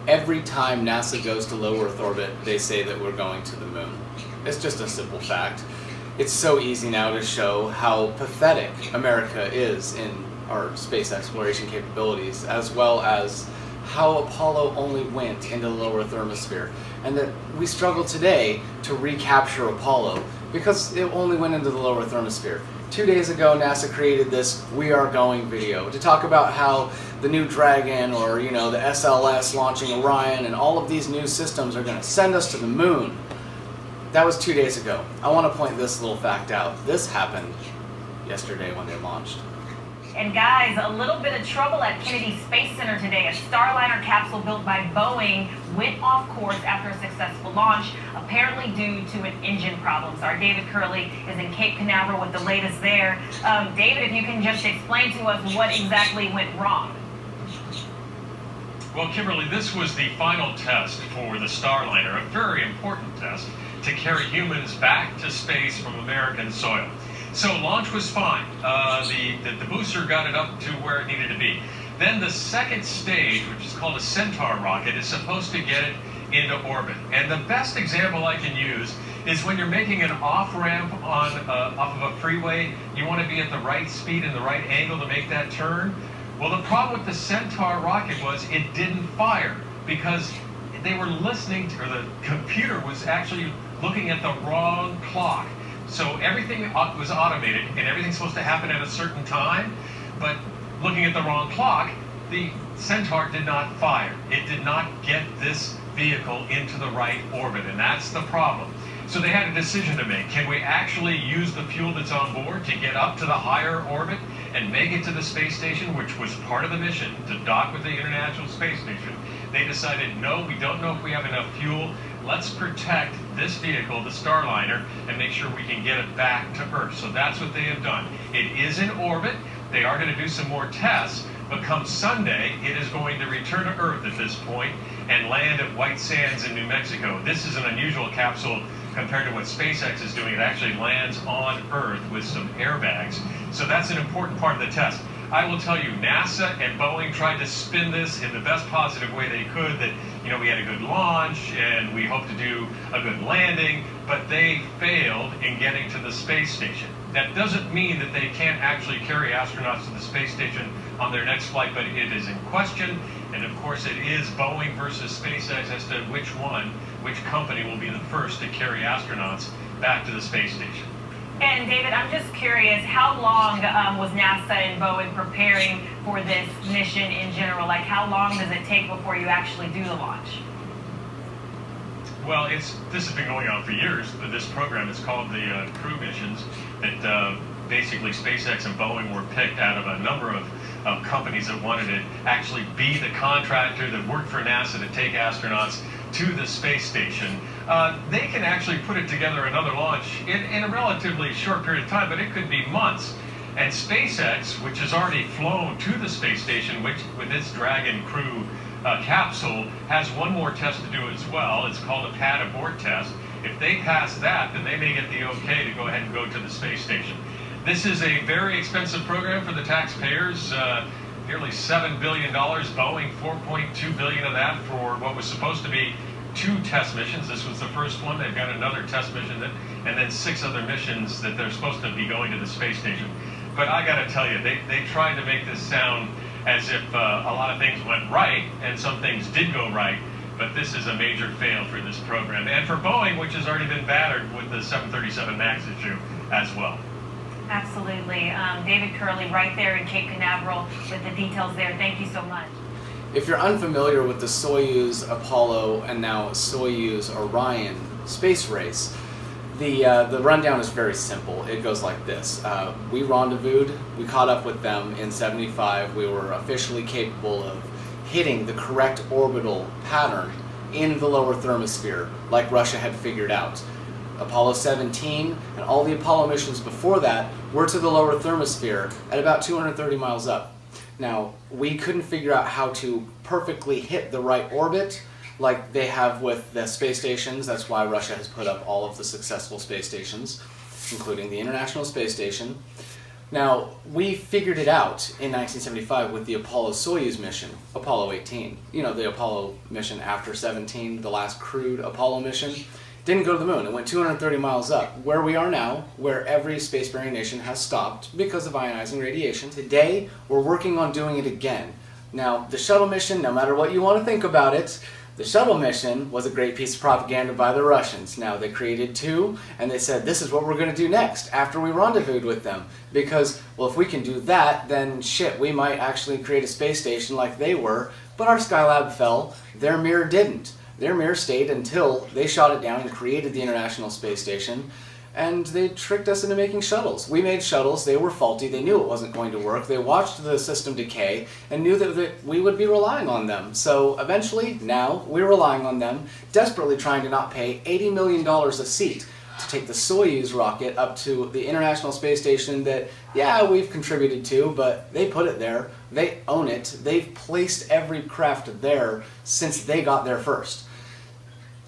Every time NASA goes to low Earth orbit, they say that we're going to the moon. It's just a simple fact. It's so easy now to show how pathetic America is in our space exploration capabilities, as well as how Apollo only went into the lower thermosphere, and that we struggle today to recapture Apollo because it only went into the lower thermosphere. 2 days ago, NASA created this "We Are Going" video to talk about how the new Dragon, or the SLS launching Orion, and all of these new systems are going to send us to the moon. That was 2 days ago. I want to point this little fact out. This happened yesterday when they launched. And guys, a little bit of trouble at Kennedy Space Center today. A Starliner capsule built by Boeing went off course after a successful launch, apparently due to an engine problem. So our David Curley is in Cape Canaveral with the latest there. David, if you can just explain to us what exactly went wrong. Well, Kimberly, this was the final test for the Starliner, a very important test to carry humans back to space from American soil. So launch was fine. The booster got it up to where it needed to be. Then the second stage, which is called a Centaur rocket, is supposed to get it into orbit. And the best example I can use is when you're making an off-ramp off of a freeway. You want to be at the right speed and the right angle to make that turn. Well, the problem with the Centaur rocket was it didn't fire because they were listening to, or the computer was actually looking at the wrong clock. So everything was automated and everything's supposed to happen at a certain time, but looking at the wrong clock, the Centaur did not fire. It did not get this vehicle into the right orbit, and that's the problem. So they had a decision to make. Can we actually use the fuel that's on board to get up to the higher orbit and make it to the space station, which was part of the mission, to dock with the International Space Station? They decided, no, we don't know if we have enough fuel. Let's protect this vehicle, the Starliner, and make sure we can get it back to Earth. So that's what they have done. It is in orbit. They are going to do some more tests, but come Sunday, it is going to return to Earth at this point and land at White Sands in New Mexico. This is an unusual capsule compared to what SpaceX is doing. It actually lands on Earth with some airbags. So that's an important part of the test. I will tell you, NASA and Boeing tried to spin this in the best positive way they could, that, we had a good launch and we hope to do a good landing, but they failed in getting to the space station. That doesn't mean that they can't actually carry astronauts to the space station on their next flight, but it is in question. And of course, it is Boeing versus SpaceX as to which company will be the first to carry astronauts back to the space station. And David, I'm just curious, how long was NASA and Boeing preparing for this mission in general? Like, how long does it take before you actually do the launch? Well, this has been going on for years. This program is called the Crew Missions. That basically SpaceX and Boeing were picked out of a number of companies that wanted to actually be the contractor that worked for NASA to take astronauts to the space station. They can actually put it together another launch in a relatively short period of time, but it could be months. And SpaceX, which has already flown to the space station, which with its Dragon crew capsule, has one more test to do as well. It's called a pad abort test. If they pass that, then they may get the okay to go ahead and go to the space station. This is a very expensive program for the taxpayers. Nearly $7 billion, Boeing $4.2 billion of that for what was supposed to be 2 test missions. This was the first one. They've got another test mission, and then 6 other missions that they're supposed to be going to the space station. But I got to tell you, they tried to make this sound as if a lot of things went right, and some things did go right, but this is a major fail for this program. And for Boeing, which has already been battered with the 737 MAX issue as well. Absolutely. David Curley right there in Cape Canaveral with the details there. Thank you so much. If you're unfamiliar with the Soyuz Apollo and now Soyuz Orion space race, the rundown is very simple. It goes like this. We rendezvoused, we caught up with them in '75. We were officially capable of hitting the correct orbital pattern in the lower thermosphere, like Russia had figured out. Apollo 17 and all the Apollo missions before that were to the lower thermosphere at about 230 miles up. Now, we couldn't figure out how to perfectly hit the right orbit like they have with the space stations. That's why Russia has put up all of the successful space stations, including the International Space Station. Now, we figured it out in 1975 with the Apollo-Soyuz mission, Apollo 18. You know, the Apollo mission after 17, the last crewed Apollo mission. Didn't go to the moon. It went 230 miles up. Where we are now, where every spacefaring nation has stopped because of ionizing radiation. Today, we're working on doing it again. Now, the shuttle mission, no matter what you want to think about it, the shuttle mission was a great piece of propaganda by the Russians. Now, they created two, and they said, this is what we're going to do next, after we rendezvoused with them. Because, well, if we can do that, then shit, we might actually create a space station like they were, but our Skylab fell, their Mir didn't. Their Mir stayed until they shot it down and created the International Space Station, and they tricked us into making shuttles. We made shuttles, they were faulty, they knew it wasn't going to work, they watched the system decay, and knew that we would be relying on them. So eventually, now, we're relying on them, desperately trying to not pay $80 million a seat to take the Soyuz rocket up to the International Space Station that, yeah, we've contributed to, but they put it there, they own it, they've placed every craft there since they got there first.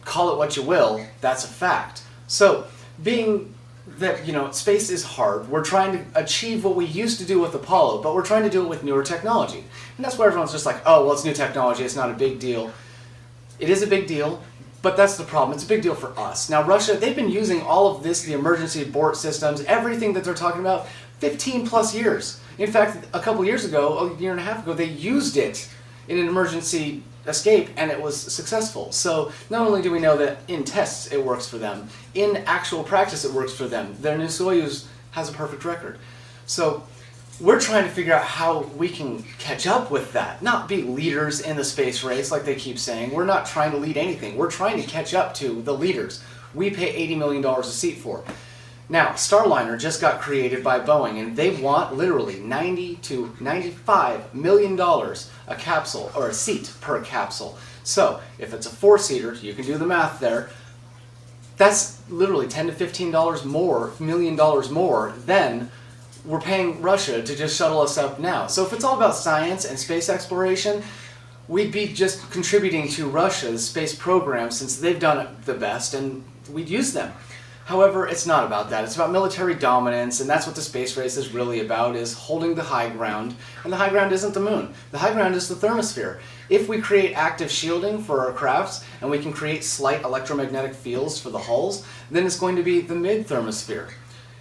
Call it what you will, that's a fact. So, being that, you know, space is hard, we're trying to achieve what we used to do with Apollo, but we're trying to do it with newer technology. And that's why everyone's just like, oh, well, it's new technology, it's not a big deal. It is a big deal, but that's the problem. It's a big deal for us. Now, Russia, they've been using all of this, the emergency abort systems, everything that they're talking about, 15 plus years. In fact, a couple years ago, a year and a half ago, they used it in an emergency escape, and it was successful. So not only do we know that in tests it works for them, in actual practice it works for them. Their new Soyuz has a perfect record. So we're trying to figure out how we can catch up with that, not be leaders in the space race like they keep saying. We're not trying to lead anything. We're trying to catch up to the leaders we pay $80 million a seat for. Now, Starliner just got created by Boeing, and they want literally $90 to $95 million a capsule, or a seat per capsule. So, if it's a four-seater, you can do the math there, that's literally $10 to $15 more, million dollars more than we're paying Russia to just shuttle us up now. So if it's all about science and space exploration, we'd be just contributing to Russia's space program since they've done it the best, and we'd use them. However, it's not about that. It's about military dominance, and that's what the space race is really about, is holding the high ground. And the high ground isn't the moon. The high ground is the thermosphere. If we create active shielding for our crafts, and we can create slight electromagnetic fields for the hulls, then it's going to be the mid-thermosphere.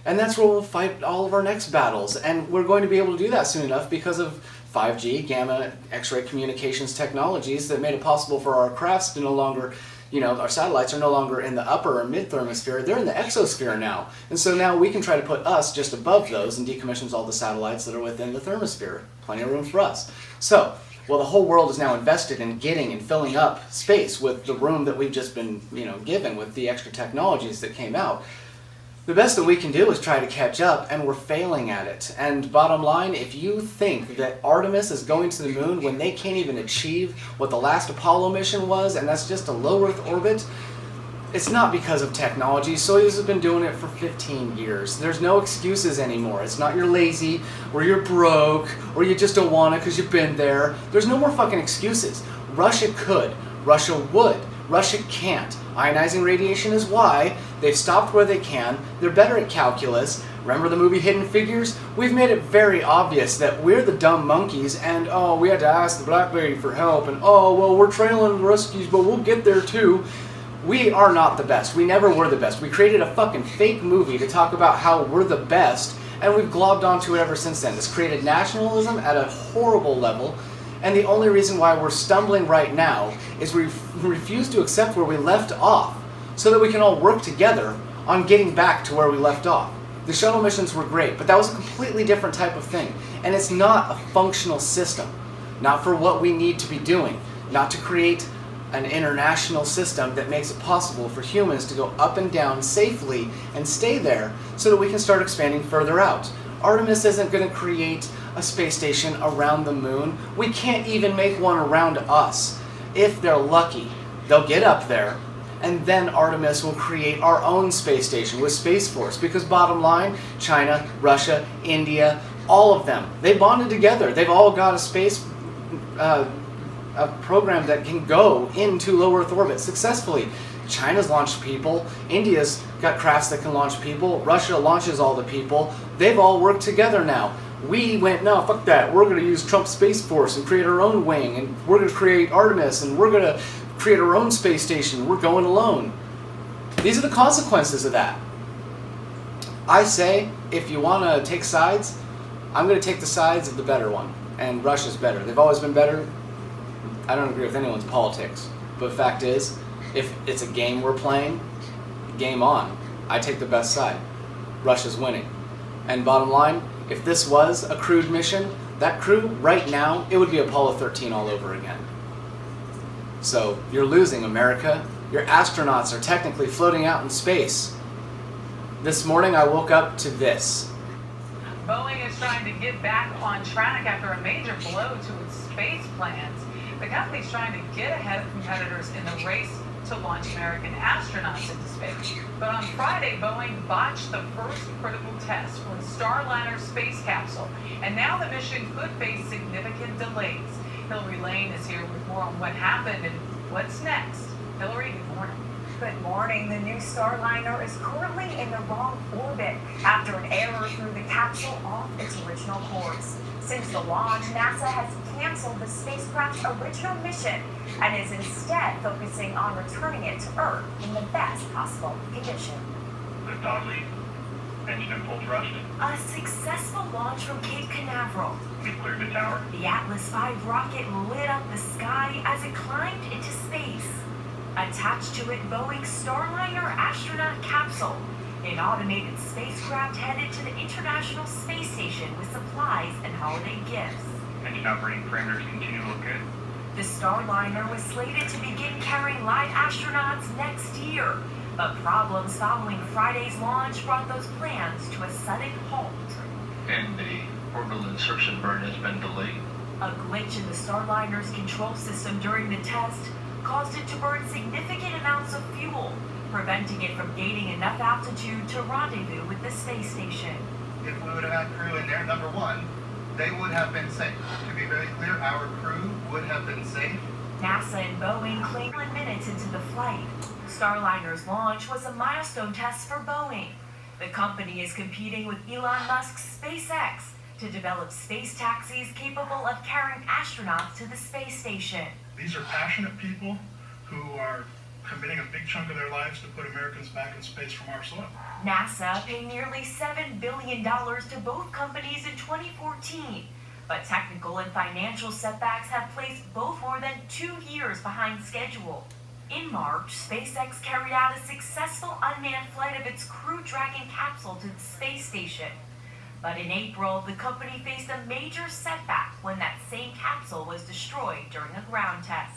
And that's where we'll fight all of our next battles. And we're going to be able to do that soon enough because of 5G, gamma, X-ray communications technologies that made it possible for our crafts to no longer, you know, our satellites are no longer in the upper or mid-thermosphere, they're in the exosphere now. And so now we can try to put us just above those and decommission all the satellites that are within the thermosphere. Plenty of room for us. So, well, the whole world is now invested in getting and filling up space with the room that we've just been, you know, given with the extra technologies that came out. The best that we can do is try to catch up, and we're failing at it. And bottom line, if you think that Artemis is going to the moon when they can't even achieve what the last Apollo mission was, and that's just a low Earth orbit, it's not because of technology. Soyuz has been doing it for 15 years. There's no excuses anymore. It's not you're lazy, or you're broke, or you just don't want it because you've been there. There's no more fucking excuses. Russia could. Russia would. Russia can't. Ionizing radiation is why. They've stopped where they can. They're better at calculus. Remember the movie Hidden Figures? We've made it very obvious that we're the dumb monkeys, and oh, we had to ask the black lady for help, and oh, well, we're trailing the rescues, but we'll get there too. We are not the best. We never were the best. We created a fucking fake movie to talk about how we're the best, and we've globbed onto it ever since then. It's created nationalism at a horrible level. And the only reason why we're stumbling right now is we refuse to accept where we left off so that we can all work together on getting back to where we left off. The shuttle missions were great, but that was a completely different type of thing. And it's not a functional system. Not for what we need to be doing. Not to create an international system that makes it possible for humans to go up and down safely and stay there so that we can start expanding further out. Artemis isn't going to create a space station around the moon. We can't even make one around us. If they're lucky, they'll get up there, and then Artemis will create our own space station with Space Force, because bottom line, China, Russia, India, all of them, they bonded together. They've all got a space a program that can go into low Earth orbit successfully. China's launched people. India's got crafts that can launch people. Russia launches all the people. They've all worked together now. We went, no, fuck that. We're going to use Trump's Space Force and create our own wing, and we're going to create Artemis, and we're going to create our own space station. We're going alone. These are the consequences of that. I say, if you want to take sides, I'm going to take the sides of the better one. And Russia's better. They've always been better. I don't agree with anyone's politics. But the fact is, if it's a game we're playing, game on. I take the best side. Russia's winning. And bottom line, if this was a crewed mission, that crew, right now, it would be Apollo 13 all over again. So, you're losing, America. Your astronauts are technically floating out in space. This morning I woke up to this. Boeing is trying to get back on track after a major blow to its space plans. The company's trying to get ahead of competitors in the race to launch American astronauts into space. But on Friday, Boeing botched the first critical test for the Starliner space capsule, and now the mission could face significant delays. Hillary Lane is here with more on what happened and what's next. Hillary, good morning. Good morning. The new Starliner is currently in the wrong orbit after an error threw the capsule off its original course. Since the launch, NASA has canceled the spacecraft's original mission and is instead focusing on returning it to Earth in the best possible condition. Lift on lead. Engine and full thrust. A successful launch from Cape Canaveral. We've cleared the tower. The Atlas V rocket lit up the sky as it climbed into space. Attached to it, Boeing's Starliner astronaut capsule, an automated spacecraft headed to the International Space Station with supplies and holiday gifts. Engine operating parameters continue to look good. The Starliner was slated to begin carrying live astronauts next year, but problems following Friday's launch brought those plans to a sudden halt. And the orbital insertion burn has been delayed. A glitch in the Starliner's control system during the test caused it to burn significant amounts of fuel, preventing it from gaining enough altitude to rendezvous with the space station. If we would have had crew in there, number one, they would have been safe. To be very clear, our crew would have been safe. NASA and Boeing claimed 1 minute into the flight. Starliner's launch was a milestone test for Boeing. The company is competing with Elon Musk's SpaceX to develop space taxis capable of carrying astronauts to the space station. These are passionate people who are committing a big chunk of their lives to put Americans back in space from our soil. NASA paid nearly $7 billion to both companies in 2014, but technical and financial setbacks have placed both more than 2 years behind schedule. In March, SpaceX carried out a successful unmanned flight of its Crew Dragon capsule to the space station. But in April, the company faced a major setback when that same capsule was destroyed during a ground test.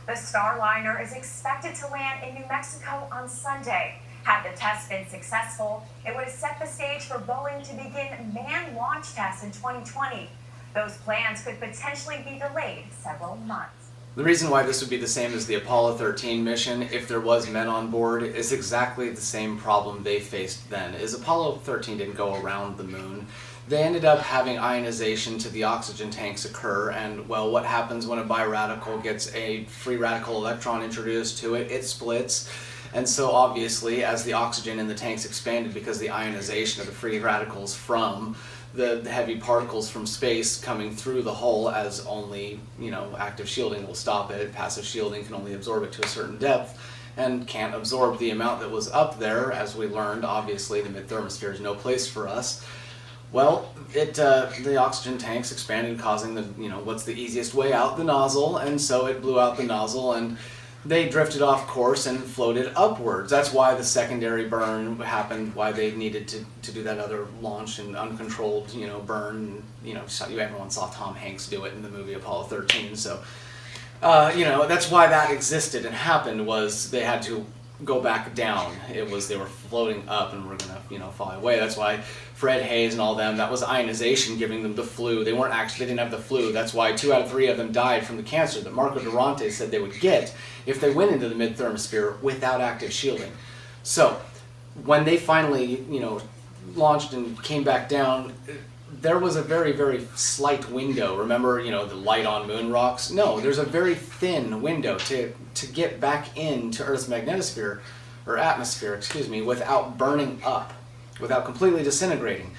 The Starliner is expected to land in New Mexico on Sunday. Had the test been successful, it would have set the stage for Boeing to begin manned launch tests in 2020. Those plans could potentially be delayed several months. The reason why this would be the same as the Apollo 13 mission, if there was men on board, is exactly the same problem they faced then. Is Apollo 13 didn't go around the moon. They ended up having ionization to the oxygen tanks occur, and well, what happens when a biradical gets a free radical electron introduced to it? It splits. And so obviously, as the oxygen in the tanks expanded because the ionization of the free radicals from the heavy particles from space coming through the hull, as only, active shielding will stop it. Passive shielding can only absorb it to a certain depth and can't absorb the amount that was up there. As we learned, obviously the mid-thermosphere is no place for us. Well, the oxygen tanks expanded, causing what's the easiest way out? The nozzle, and so it blew out the nozzle, and they drifted off course and floated upwards. That's why the secondary burn happened, why they needed to do that other launch and uncontrolled, burn. Everyone saw Tom Hanks do it in the movie Apollo 13. So, that's why that existed and happened, was they had to go back down. They were floating up and were gonna, fly away. That's why Fred Hayes and all them, that was ionization giving them the flu. They didn't have the flu. That's why 2 out of 3 of them died from the cancer that Marco Durante said they would get if they went into the mid-thermosphere without active shielding. So, when they finally, launched and came back down, there was a very, very slight window. Remember, the light on moon rocks? No, there's a very thin window to get back into Earth's magnetosphere, or atmosphere, excuse me, without burning up, without completely disintegrating.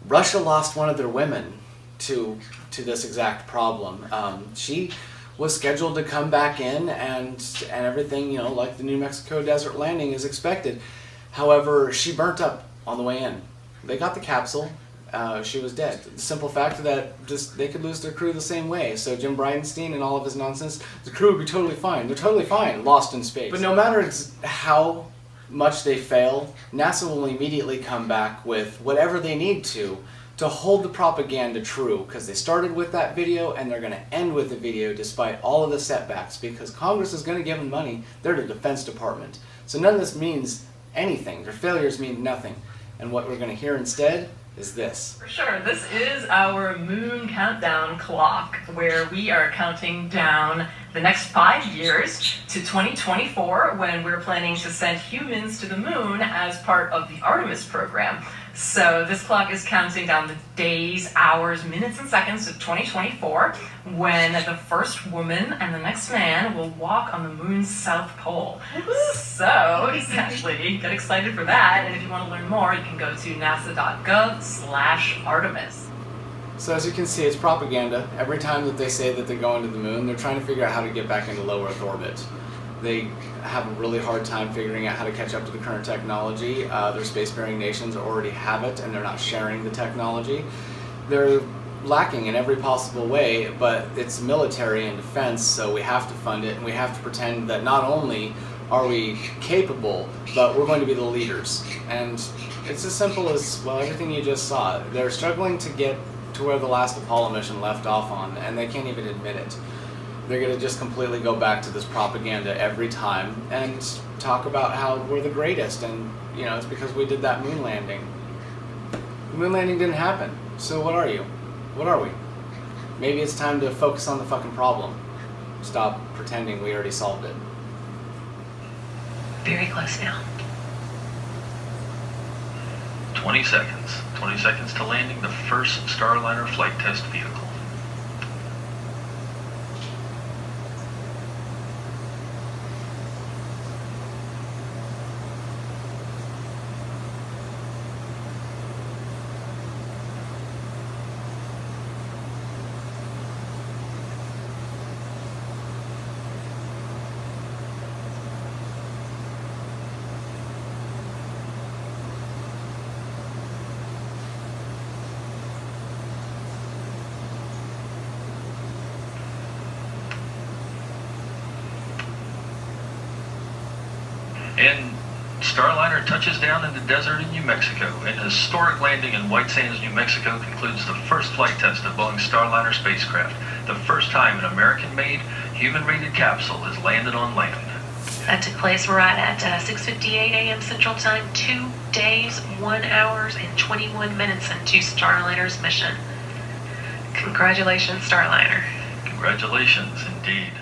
Russia lost one of their women to this exact problem. She was scheduled to come back in, and everything, like the New Mexico desert landing is expected. However, she burnt up on the way in. They got the capsule. She was dead. The simple fact that just they could lose their crew the same way. So Jim Bridenstine and all of his nonsense, the crew would be totally fine. They're totally fine, lost in space. But no matter how much they fail, NASA will immediately come back with whatever they need to hold the propaganda true, because they started with that video and they're going to end with the video despite all of the setbacks, because Congress is going to give them money. They're the Defense Department. So none of this means anything. Their failures mean nothing. And what we're going to hear instead is this. For sure, this is our moon countdown clock, where we are counting down the next 5 years to 2024, when we're planning to send humans to the moon as part of the Artemis program. So this clock is counting down the days, hours, minutes, and seconds to 2024, when the first woman and the next man will walk on the moon's south pole. So, exactly, get excited for that, and if you want to learn more, you can go to nasa.gov/Artemis. So as you can see, it's propaganda. Every time that they say that they're going to the moon, they're trying to figure out how to get back into low Earth orbit. They have a really hard time figuring out how to catch up to the current technology. Their spacefaring nations already have it, and they're not sharing the technology. They're lacking in every possible way, but it's military and defense, so we have to fund it, and we have to pretend that not only are we capable, but we're going to be the leaders. And it's as simple as, well, everything you just saw. They're struggling to get to where the last Apollo mission left off on, and they can't even admit it. They're going to just completely go back to this propaganda every time and talk about how we're the greatest, and it's because we did that moon landing. The moon landing didn't happen, so what are you? What are we? Maybe it's time to focus on the fucking problem. Stop pretending we already solved it. Very close now. 20 seconds. 20 seconds to landing the first Starliner flight test vehicle. And Starliner touches down in the desert in New Mexico. An historic landing in White Sands, New Mexico concludes the first flight test of Boeing's Starliner spacecraft. The first time an American-made, human-rated capsule has landed on land. That took place right at 6:58 a.m. Central Time, 2 days, 1 hour, and 21 minutes into Starliner's mission. Congratulations, Starliner. Congratulations, indeed.